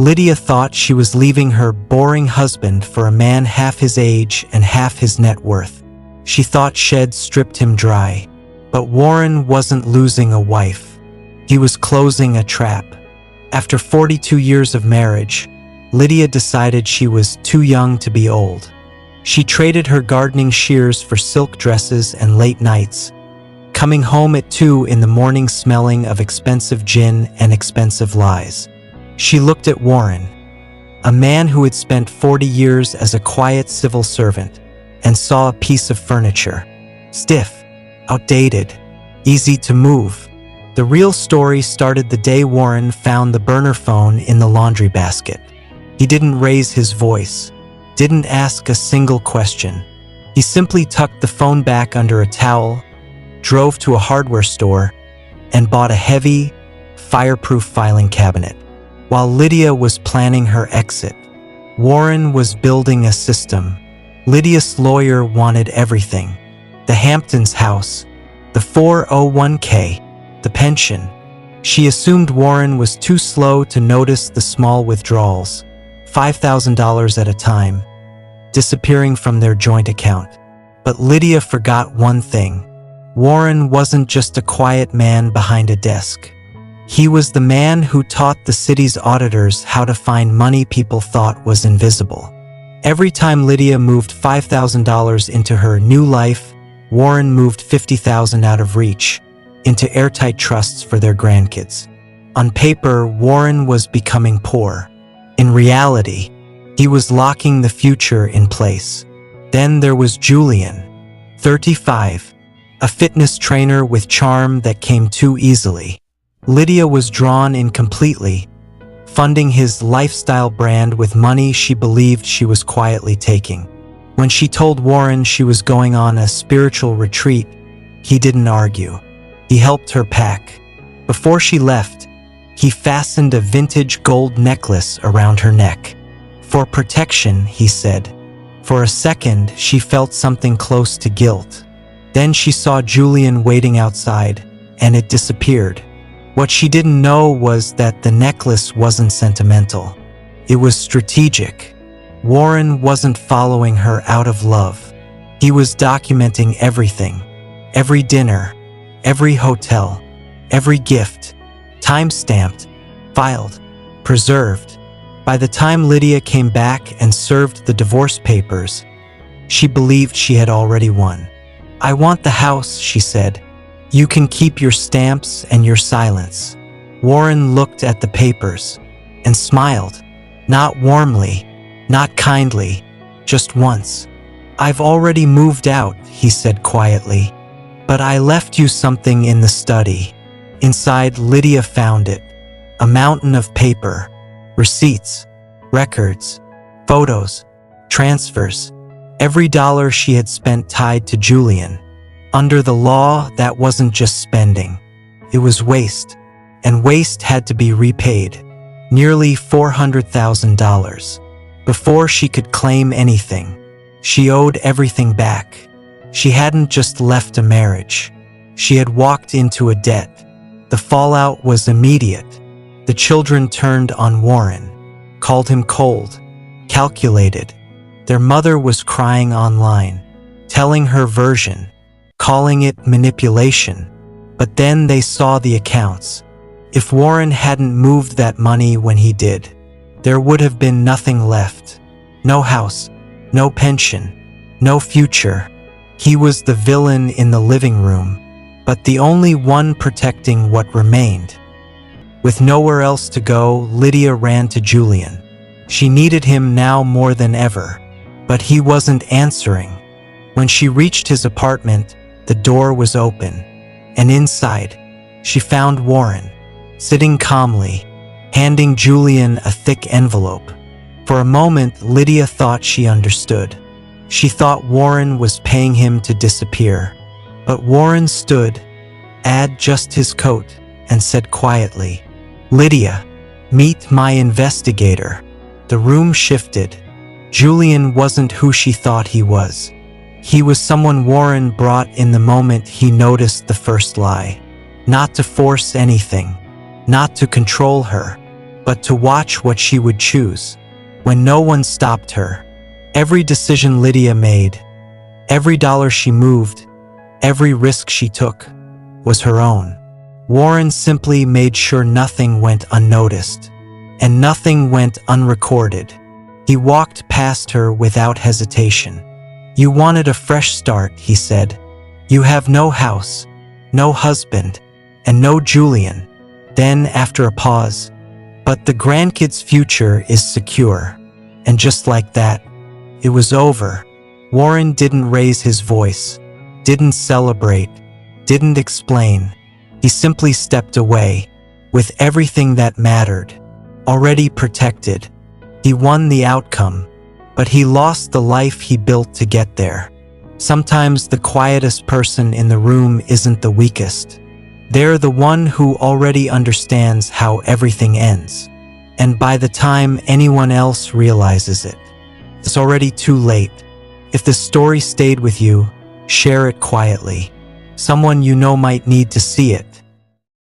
Lydia thought she was leaving her boring husband for a man half his age and half his net worth. She thought she'd stripped him dry. But Warren wasn't losing a wife. He was closing a trap. After 42 years of marriage, Lydia decided she was too young to be old. She traded her gardening shears for silk dresses and late nights, coming home at 2 in the morning smelling of expensive gin and expensive lies. She looked at Warren, a man who had spent 40 years as a quiet civil servant, and saw a piece of furniture. Stiff, outdated, easy to move. The real story started the day Warren found the burner phone in the laundry basket. He didn't raise his voice, didn't ask a single question. He simply tucked the phone back under a towel, drove to a hardware store, and bought a heavy, fireproof filing cabinet. While Lydia was planning her exit, Warren was building a system. Lydia's lawyer wanted everything: the Hamptons house, the 401k, the pension. She assumed Warren was too slow to notice the small withdrawals, $5,000 at a time, disappearing from their joint account. But Lydia forgot one thing. Warren wasn't just a quiet man behind a desk. He was the man who taught the city's auditors how to find money people thought was invisible. Every time Lydia moved $5,000 into her new life, Warren moved $50,000 out of reach, into airtight trusts for their grandkids. On paper, Warren was becoming poor. In reality, he was locking the future in place. Then there was Julian, 35, a fitness trainer with charm that came too easily. Lydia was drawn in completely, funding his lifestyle brand with money she believed she was quietly taking. When she told Warren she was going on a spiritual retreat, he didn't argue. He helped her pack. Before she left, he fastened a vintage gold necklace around her neck. For protection, he said. For a second, she felt something close to guilt. Then she saw Julian waiting outside, and it disappeared. What she didn't know was that the necklace wasn't sentimental. It was strategic. Warren wasn't following her out of love. He was documenting everything. Every dinner, every hotel, every gift, time-stamped, filed, preserved. By the time Lydia came back and served the divorce papers, she believed she had already won. "I want the house," she said. "You can keep your stamps and your silence." Warren looked at the papers and smiled, not warmly, not kindly, just once. "I've already moved out," he said quietly, "but I left you something in the study." Inside, Lydia found it, a mountain of paper, receipts, records, photos, transfers, every dollar she had spent tied to Julian. Under the law, that wasn't just spending. It was waste, and waste had to be repaid, nearly $400,000. Before she could claim anything, she owed everything back. She hadn't just left a marriage. She had walked into a debt. The fallout was immediate. The children turned on Warren, called him cold, calculated. Their mother was crying online, telling her version, calling it manipulation. But then they saw the accounts. If Warren hadn't moved that money when he did, there would have been nothing left. No house, no pension, no future. He was the villain in the living room, but the only one protecting what remained. With nowhere else to go, Lydia ran to Julian. She needed him now more than ever, but he wasn't answering. When she reached his apartment, the door was open, and inside, she found Warren, sitting calmly, handing Julian a thick envelope. For a moment, Lydia thought she understood. She thought Warren was paying him to disappear. But Warren stood, had just his coat, and said quietly, "Lydia, meet my investigator." The room shifted. Julian wasn't who she thought he was. He was someone Warren brought in the moment he noticed the first lie. Not to force anything, not to control her, but to watch what she would choose. When no one stopped her, every decision Lydia made, every dollar she moved, every risk she took, was her own. Warren simply made sure nothing went unnoticed, and nothing went unrecorded. He walked past her without hesitation. "You wanted a fresh start," he said. "You have no house, no husband, and no Julian." Then, after a pause, "But the grandkids' future is secure." And just like that, it was over. Warren didn't raise his voice, didn't celebrate, didn't explain. He simply stepped away, with everything that mattered already protected. He won the outcome, but he lost the life he built to get there. Sometimes the quietest person in the room isn't the weakest. They're the one who already understands how everything ends. And by the time anyone else realizes it, it's already too late. If the story stayed with you, share it quietly. Someone you know might need to see it.